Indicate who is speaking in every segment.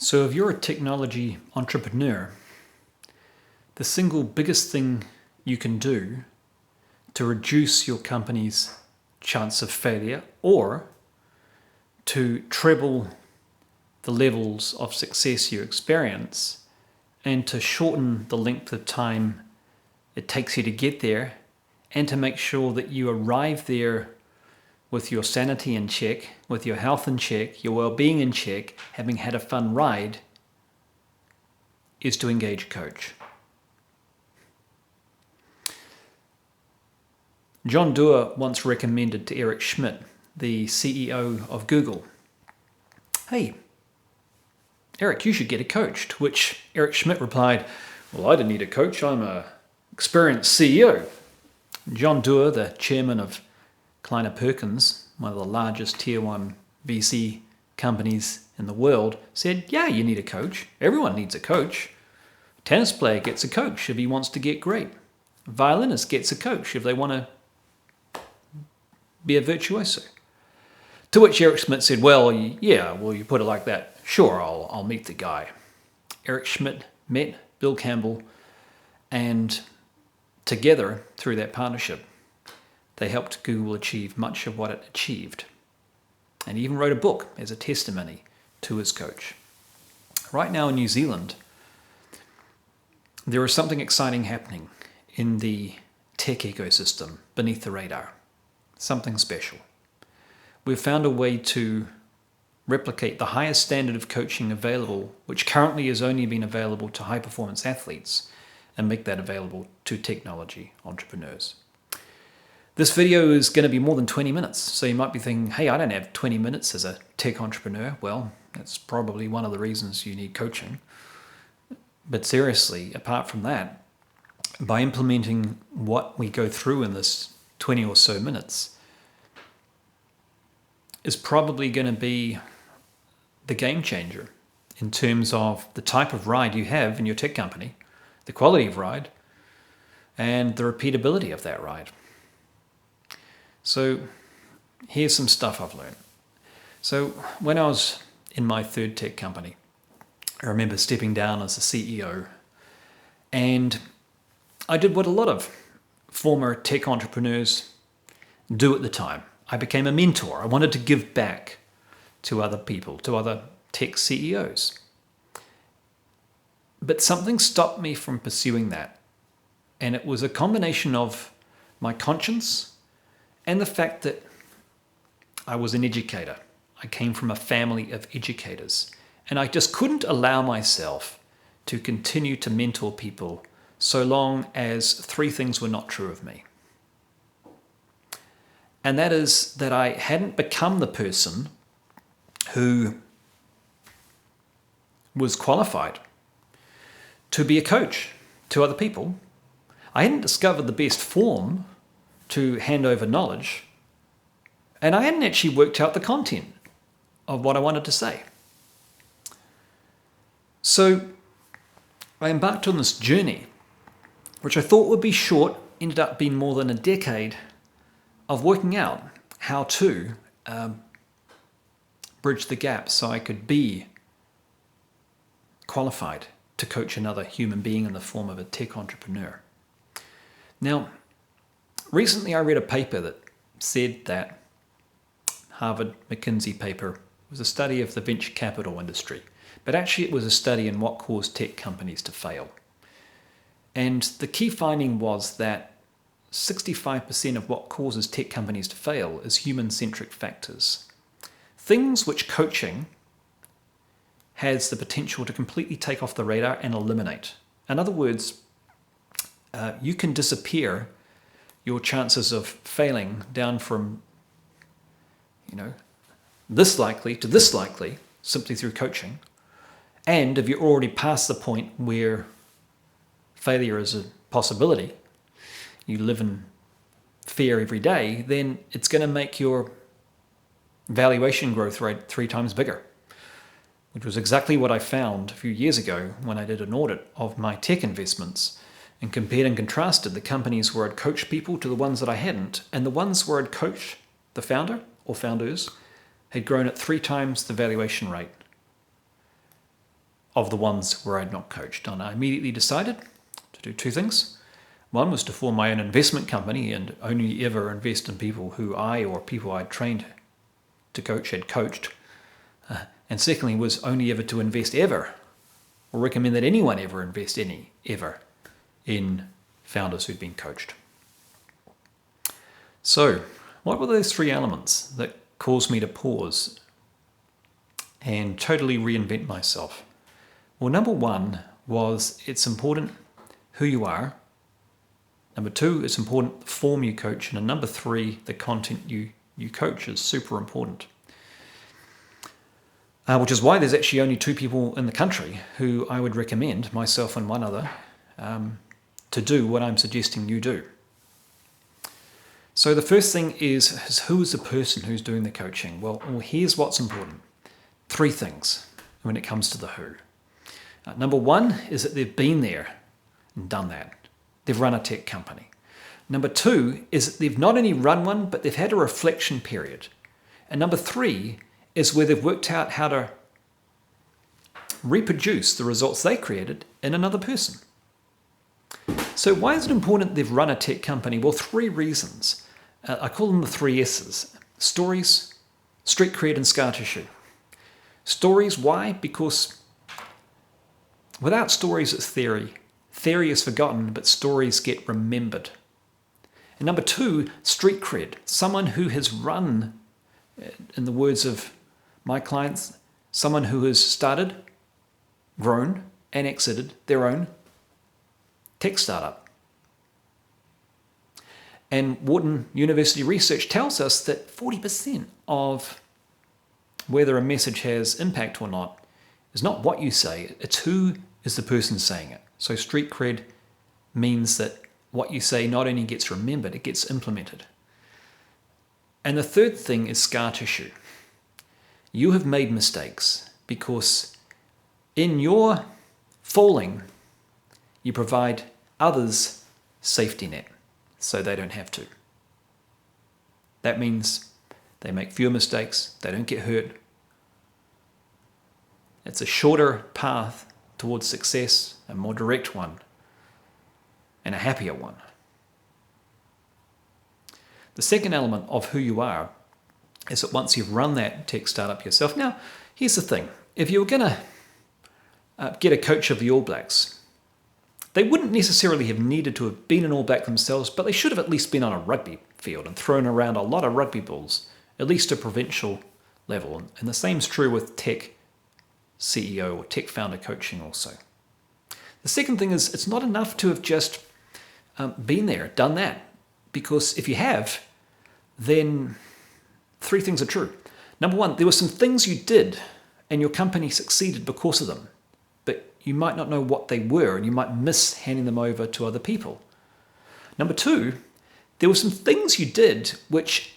Speaker 1: So if you're a technology entrepreneur, the single biggest thing you can do to reduce your company's chance of failure or to treble the levels of success you experience and to shorten the length of time it takes you to get there and to make sure that you arrive there with your sanity in check, with your health in check, your well-being in check, having had a fun ride, is to engage a coach. John Doerr once recommended to Eric Schmidt, the CEO of Google, "Hey, Eric, you should get a coach." To which Eric Schmidt replied, "Well, I don't need a coach. I'm an experienced CEO." John Doerr, the chairman of Kleiner Perkins, one of the largest tier 1 VC companies in the world, said, "Yeah, you need a coach. Everyone needs a coach. A tennis player gets a coach if he wants to get great. A violinist gets a coach if they want to be a virtuoso." To which Eric Schmidt said, "Well, yeah, well, you put it like that. Sure, I'll meet the guy." Eric Schmidt met Bill Campbell, and together, through that partnership, they helped Google achieve much of what it achieved. And he even wrote a book as a testimony to his coach. Right now in New Zealand, there is something exciting happening in the tech ecosystem beneath the radar. Something special. We've found a way to replicate the highest standard of coaching available, which currently has only been available to high-performance athletes, and make that available to technology entrepreneurs. This video is going to be more than 20 minutes, so you might be thinking, "Hey, I don't have 20 minutes as a tech entrepreneur." Well, that's probably one of the reasons you need coaching. But seriously, apart from that, by implementing what we go through in this 20 or so minutes, is probably going to be the game changer in terms of the type of ride you have in your tech company, the quality of ride, and the repeatability of that ride. So here's some stuff I've learned. So when I was in my third tech company, I remember stepping down as the CEO, and I did what a lot of former tech entrepreneurs do at the time. I became a mentor. I wanted to give back to other people, to other tech CEOs. But something stopped me from pursuing that. And it was a combination of my conscience and the fact that I was an educator. I came from a family of educators. And I just couldn't allow myself to continue to mentor people so long as three things were not true of me. And that is that I hadn't become the person who was qualified to be a coach to other people. I hadn't discovered the best form to hand over knowledge, and I hadn't actually worked out the content of what I wanted to say. So I embarked on this journey, which I thought would be short, ended up being more than a decade of working out how to bridge the gap so I could be qualified to coach another human being in the form of a tech entrepreneur. Now, recently I read a paper that said that Harvard McKinsey paper was a study of the venture capital industry, but actually it was a study in what caused tech companies to fail. And the key finding was that 65% of what causes tech companies to fail is human-centric factors. Things which coaching has the potential to completely take off the radar and eliminate. In other words, you can disappear your chances of failing down from, this likely to this likely simply through coaching. And if you're already past the point where failure is a possibility, you live in fear every day, then it's going to make your valuation growth rate 3 times bigger, which was exactly what I found a few years ago when I did an audit of my tech investments and compared and contrasted the companies where I'd coached people to the ones that I hadn't, and the ones where I'd coached the founder or founders had grown at 3 times the valuation rate. of the ones where I'd not coached. And I immediately decided to do two things. One was to form my own investment company and only ever invest in people who I or people I'd trained to coach had coached. And secondly was only ever to invest ever, or recommend that anyone ever invest ever in founders who'd been coached. So, what were those three elements that caused me to pause and totally reinvent myself? Well, number one was it's important who you are. Number two, it's important the form you coach. And number three, the content you coach is super important. Which is why there's actually only two people in the country who I would recommend, myself and one other, to do what I'm suggesting you do. So the first thing is who is the person who's doing the coaching? Well, here's what's important. Three things when it comes to the who. Number one is that they've been there and done that. They've run a tech company. Number two is that they've not only run one, but they've had a reflection period. And number three is where they've worked out how to reproduce the results they created in another person. So why is it important they've run a tech company? Well, three reasons. I call them the three S's. Stories, street cred, and scar tissue. Stories, why? Because without stories, it's theory. Theory is forgotten, but stories get remembered. And number two, street cred. Someone who has run, in the words of my clients, someone who has started, grown, and exited their own tech startup. And Wharton University research tells us that 40% of whether a message has impact or not is not what you say, it's who is the person saying it. So street cred means that what you say not only gets remembered, it gets implemented. And the third thing is scar tissue. You have made mistakes because in your falling, you provide others safety net so they don't have to. That means they make fewer mistakes, they don't get hurt. It's a shorter path towards success, a more direct one, and a happier one. The second element of who you are is that once you've run that tech startup yourself. Now, here's the thing. If you were going to get a coach of the All Blacks, they wouldn't necessarily have needed to have been an All Black themselves, but they should have at least been on a rugby field and thrown around a lot of rugby balls, at least at provincial level. And the same is true with tech CEO or tech founder coaching also. The second thing is it's not enough to have just been there, done that, because if you have, then three things are true. Number one, there were some things you did and your company succeeded because of them, but you might not know what they were and you might miss handing them over to other people. Number two, there were some things you did which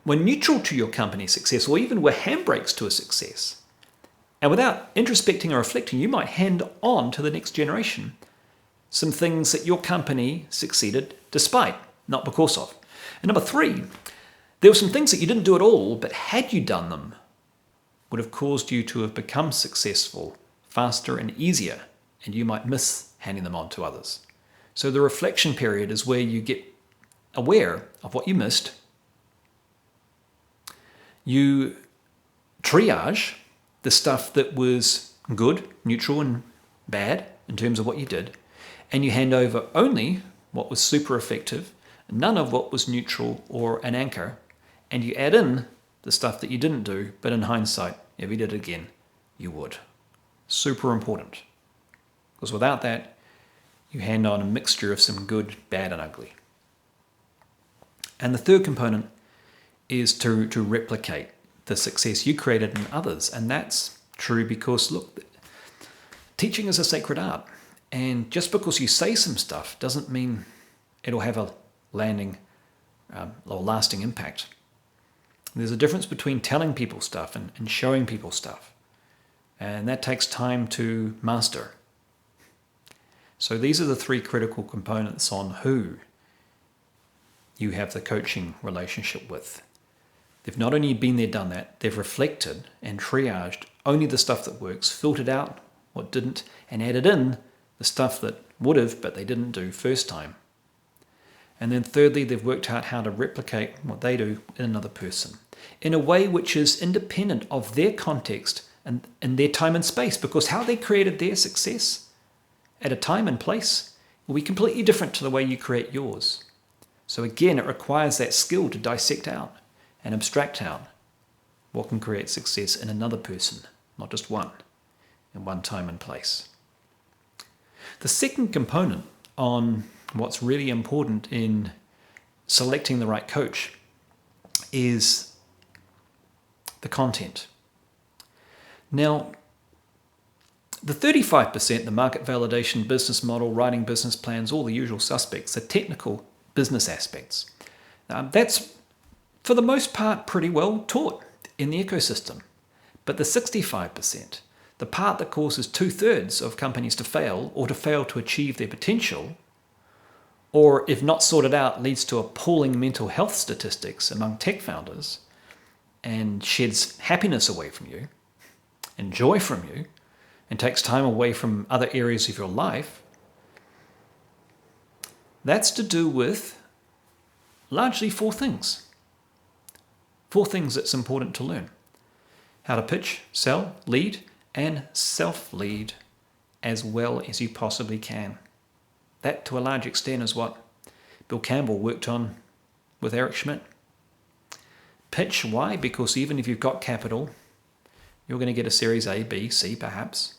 Speaker 1: were neutral to your company's success or even were handbrakes to a success. And without introspecting or reflecting, you might hand on to the next generation some things that your company succeeded despite, not because of. And number three, there were some things that you didn't do at all, but had you done them, would have caused you to have become successful faster and easier, and you might miss handing them on to others. So the reflection period is where you get aware of what you missed. You triage the stuff that was good, neutral, and bad in terms of what you did, and you hand over only what was super effective, none of what was neutral or an anchor, and you add in the stuff that you didn't do, but in hindsight, if you did it again, you would. Super important. Because without that, you hand on a mixture of some good, bad, and ugly. And the third component is to replicate the success you created in others. And that's true because, look, teaching is a sacred art. And just because you say some stuff doesn't mean it'll have a lasting impact. There's a difference between telling people stuff and showing people stuff. And that takes time to master. So these are the three critical components on who you have the coaching relationship with. They've not only been there, done that, they've reflected and triaged only the stuff that works, filtered out what didn't, and added in the stuff that would have, but they didn't do first time. And then thirdly, they've worked out how to replicate what they do in another person in a way which is independent of their context and their time and space, because how they created their success at a time and place will be completely different to the way you create yours. So again, it requires that skill to dissect out and abstract out what can create success in another person, not just one, in one time and place. The second component on what's really important in selecting the right coach is the content. Now, the 35%, the market validation, business model, writing business plans, all the usual suspects, are technical business aspects. That's, for the most part, pretty well taught in the ecosystem. But the 65%, the part that causes 2/3 of companies to fail or to fail to achieve their potential, or if not sorted out, leads to appalling mental health statistics among tech founders and sheds happiness away from you and joy from you and takes time away from other areas of your life, that's to do with largely four things. Four things that's important to learn. How to pitch, sell, lead, and self-lead as well as you possibly can. That, to a large extent, is what Bill Campbell worked on with Eric Schmidt. Pitch, why? Because even if you've got capital, you're going to get a Series A, B, C perhaps.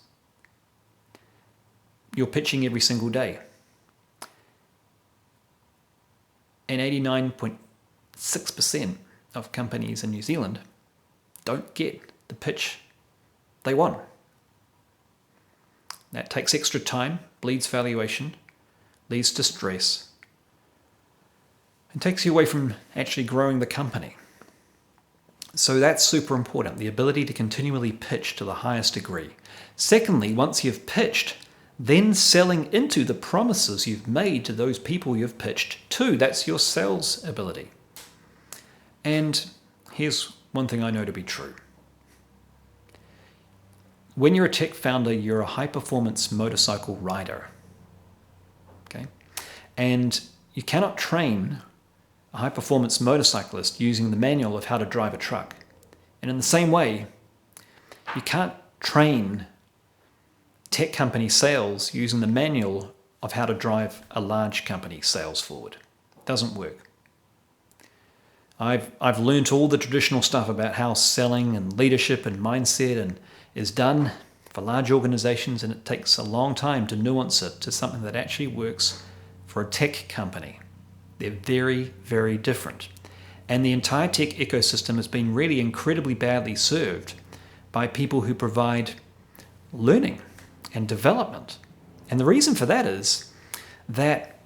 Speaker 1: You're pitching every single day. And 89.6% of companies in New Zealand don't get the pitch they want. That takes extra time, bleeds valuation, leads to stress, and takes you away from actually growing the company. So that's super important, the ability to continually pitch to the highest degree. Secondly, once you've pitched, then selling into the promises you've made to those people you've pitched to. That's your sales ability. And here's one thing I know to be true. When you're a tech founder, you're a high-performance motorcycle rider. Okay? And you cannot train a high-performance motorcyclist using the manual of how to drive a truck. And in the same way, you can't train tech company sales using the manual of how to drive a large company sales forward. It doesn't work. I've learned all the traditional stuff about how selling and leadership and mindset is done for large organizations, and it takes a long time to nuance it to something that actually works for a tech company. They're very, very different. And the entire tech ecosystem has been really incredibly badly served by people who provide learning and development. And the reason for that is that,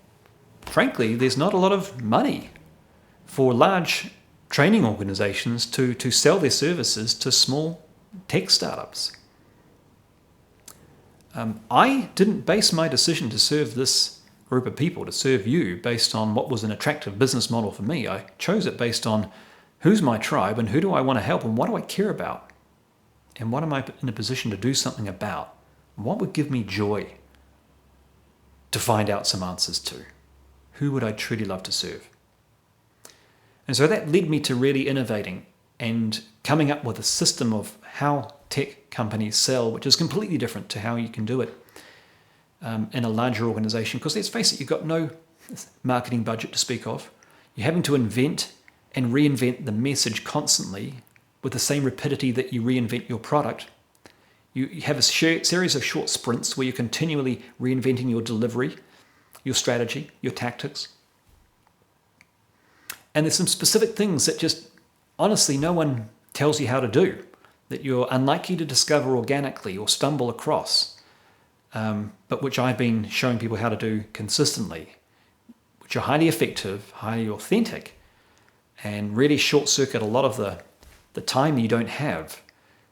Speaker 1: frankly, there's not a lot of money for large training organizations to sell their services to small tech startups. I didn't base my decision to serve this group of people, to serve you, based on what was an attractive business model for me. I chose it based on who's my tribe and who do I want to help and what do I care about and what am I in a position to do something about. What would give me joy to find out some answers to? Who would I truly love to serve? And so that led me to really innovating and coming up with a system of how tech companies sell, which is completely different to how you can do it in a larger organization. Because let's face it, you've got no marketing budget to speak of. You're having to invent and reinvent the message constantly with the same rapidity that you reinvent your product. You have a series of short sprints where you're continually reinventing your delivery, your strategy, your tactics. And there's some specific things that just, honestly, no one tells you how to do, that you're unlikely to discover organically or stumble across, but which I've been showing people how to do consistently, which are highly effective, highly authentic, and really short-circuit a lot of the time you don't have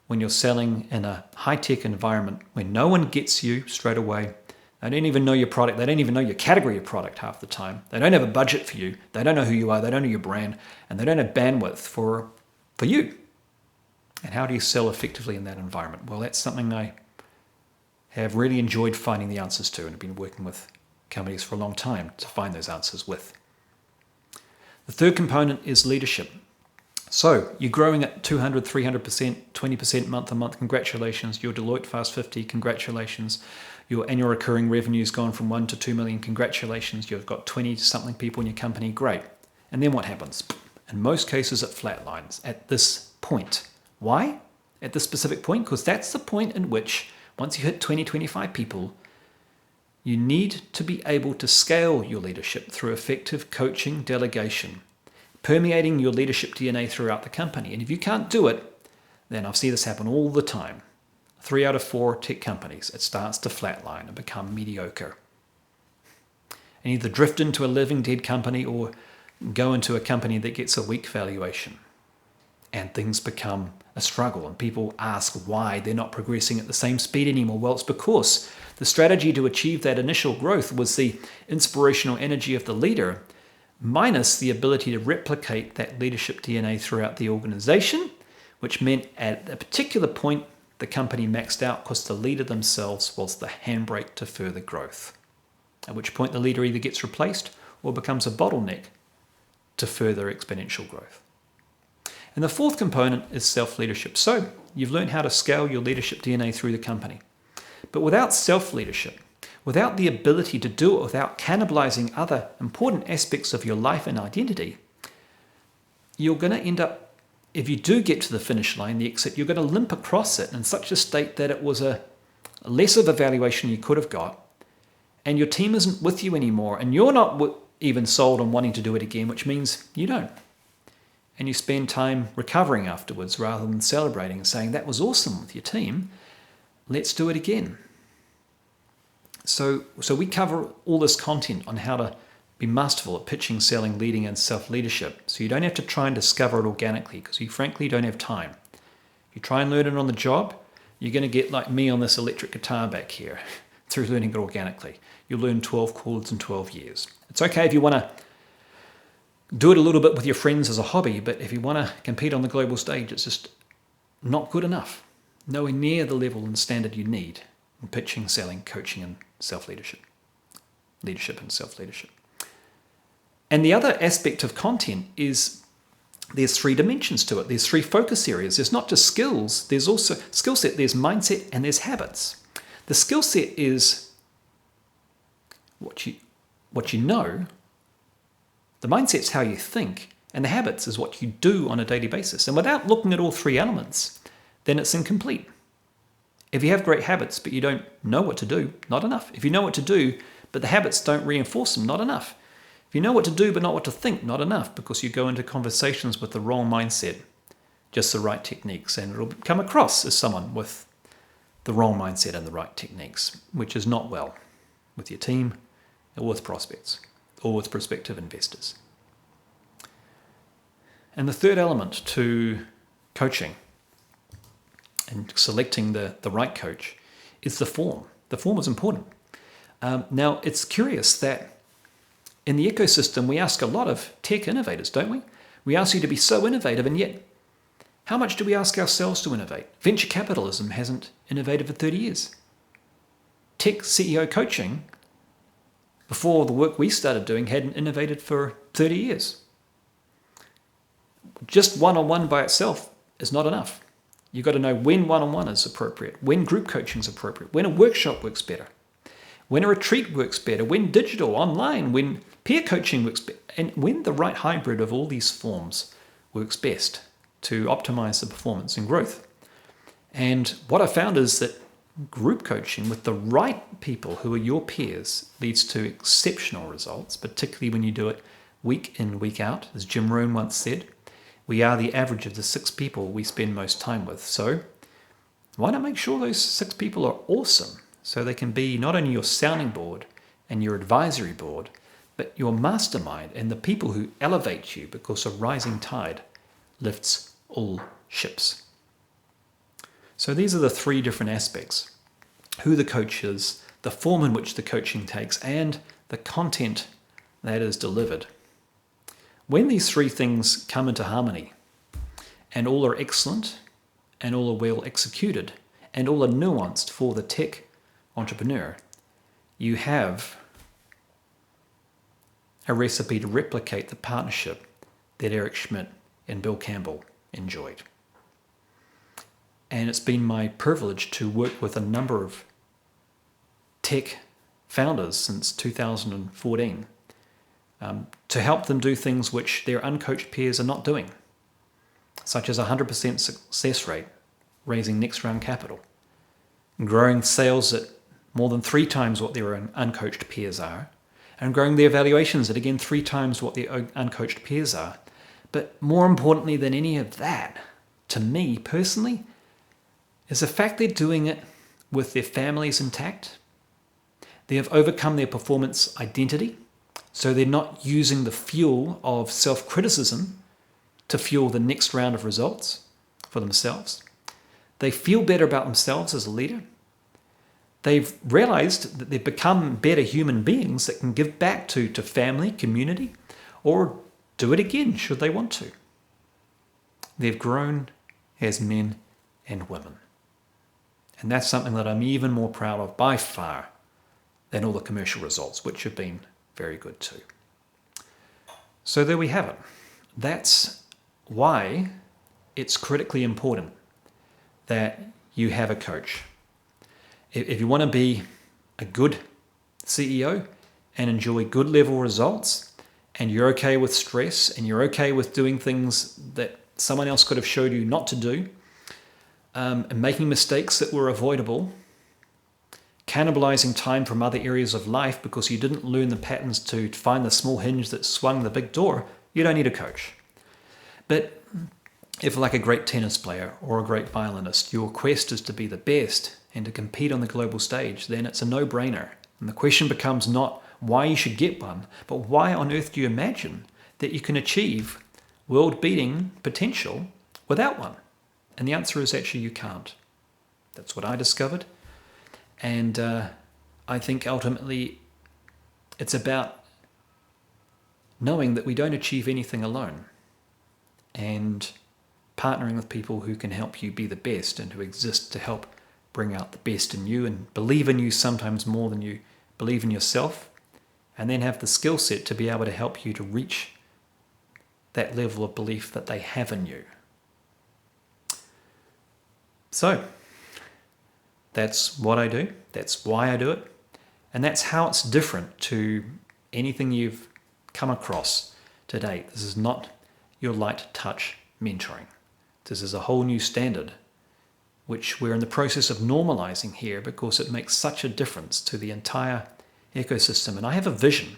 Speaker 1: when you're selling in a high-tech environment where no one gets you straight away. They don't even know your product. They don't even know your category of product half the time. They don't have a budget for you. They don't know who you are. They don't know your brand. And they don't have bandwidth for you. And how do you sell effectively in that environment? Well, that's something I have really enjoyed finding the answers to and have been working with companies for a long time to find those answers with. The third component is leadership. So you're growing at 200, 300%, 20% month on month. Congratulations. Your Deloitte Fast 50. Congratulations. Your annual recurring revenue's gone from 1 to 2 million. Congratulations. You've got 20 something people in your company. Great. And then what happens? In most cases, it flatlines at this point. Why? At this specific point? Because that's the point in which once you hit 20, 25 people, you need to be able to scale your leadership through effective coaching, delegation, permeating your leadership DNA throughout the company. And if you can't do it, then I've seen this happen all the time. 3 out of 4 tech companies, it starts to flatline and become mediocre. And either drift into a living dead company or go into a company that gets a weak valuation. And things become a struggle and people ask why they're not progressing at the same speed anymore. Well, it's because the strategy to achieve that initial growth was the inspirational energy of the leader minus the ability to replicate that leadership DNA throughout the organization, which meant at a particular point the company maxed out because the leader themselves was the handbrake to further growth, at which point the leader either gets replaced or becomes a bottleneck to further exponential growth. And the fourth component is self-leadership. So you've learned how to scale your leadership DNA through the company. But without self-leadership, without the ability to do it without cannibalizing other important aspects of your life and identity, you're going to end up, if you do get to the finish line, the exit, you're going to limp across it in such a state that it was a less of a valuation you could have got, and your team isn't with you anymore, and you're not even sold on wanting to do it again, which means you don't. And you spend time recovering afterwards rather than celebrating and saying, that was awesome with your team, let's do it again. So we cover all this content on how to be masterful at pitching, selling, leading, and self-leadership. So you don't have to try and discover it organically because you frankly don't have time. You try and learn it on the job, you're going to get like me on this electric guitar back here through learning it organically. You'll learn 12 chords in 12 years. It's okay if you want to do it a little bit with your friends as a hobby, but if you want to compete on the global stage, it's just not good enough. Nowhere near the level and standard you need in pitching, selling, coaching, and self-leadership. Leadership and self-leadership. And the other aspect of content is there's 3 dimensions to it. There's 3 focus areas. There's not just skills. There's also skill set, there's mindset, and there's habits. The skill set is what you know. The mindset's how you think, and the habits is what you do on a daily basis. And without looking at all 3 elements, then it's incomplete. If you have great habits, but you don't know what to do, not enough. If you know what to do, but the habits don't reinforce them, not enough. If you know what to do, but not what to think, not enough, because you go into conversations with the wrong mindset, just the right techniques, and it'll come across as someone with the wrong mindset and the right techniques, which is not well with your team or with prospects or with prospective investors. And the third element to coaching and selecting the right coach is the form. The form is important. Now, it's curious that in the ecosystem, we ask a lot of tech innovators, don't we? We ask you to be so innovative, and yet, how much do we ask ourselves to innovate? Venture capitalism hasn't innovated for 30 years. Tech CEO coaching, before the work we started doing, hadn't innovated for 30 years. Just one-on-one by itself is not enough. You've got to know when one-on-one is appropriate, when group coaching is appropriate, when a workshop works better, when a retreat works better, when digital, online, when peer coaching works better, and when the right hybrid of all these forms works best to optimize the performance and growth. And what I found is that group coaching with the right people who are your peers leads to exceptional results, particularly when you do it week in, week out. As Jim Rohn once said, we are the average of the 6 people we spend most time with. So why not make sure those 6 people are awesome so they can be not only your sounding board and your advisory board, but your mastermind and the people who elevate you, because a rising tide lifts all ships. So these are the 3 different aspects: who the coach is, the form in which the coaching takes, and the content that is delivered. When these 3 things come into harmony, and all are excellent, and all are well executed, and all are nuanced for the tech entrepreneur, you have a recipe to replicate the partnership that Eric Schmidt and Bill Campbell enjoyed. And it's been my privilege to work with a number of tech founders since 2014 to help them do things which their uncoached peers are not doing, such as a 100% success rate, raising next round capital, growing sales at more than 3 times what their uncoached peers are, and growing their valuations at again 3 times what their uncoached peers are. But more importantly than any of that, to me personally, is the fact they're doing it with their families intact. They have overcome their performance identity, so they're not using the fuel of self-criticism to fuel the next round of results for themselves. They feel better about themselves as a leader. They've realized that they've become better human beings that can give back to family, community, or do it again should they want to. They've grown as men and women. And that's something that I'm even more proud of by far than all the commercial results, which have been very good too. So there we have it. That's why it's critically important that you have a coach. If you want to be a good CEO and enjoy good level results, and you're okay with stress, and you're okay with doing things that someone else could have showed you not to do, and making mistakes that were avoidable, cannibalizing time from other areas of life because you didn't learn the patterns to find the small hinge that swung the big door, you don't need a coach. But if, like a great tennis player or a great violinist, your quest is to be the best and to compete on the global stage, then it's a no-brainer. And the question becomes not why you should get one, but why on earth do you imagine that you can achieve world-beating potential without one? And the answer is actually you can't. That's what I discovered. And I think ultimately it's about knowing that we don't achieve anything alone and partnering with people who can help you be the best and who exist to help bring out the best in you and believe in you sometimes more than you believe in yourself, and then have the skill set to be able to help you to reach that level of belief that they have in you. So that's what I do, that's why I do it, and that's how it's different to anything you've come across to date. This is not your light touch mentoring. This is a whole new standard which we're in the process of normalizing here because it makes such a difference to the entire ecosystem. And I have a vision,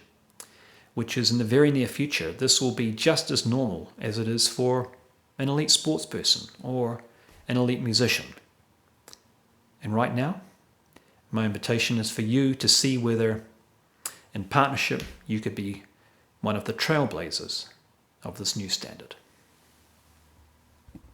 Speaker 1: which is in the very near future, this will be just as normal as it is for an elite sports person or an elite musician. And right now, my invitation is for you to see whether, in partnership, you could be one of the trailblazers of this new standard.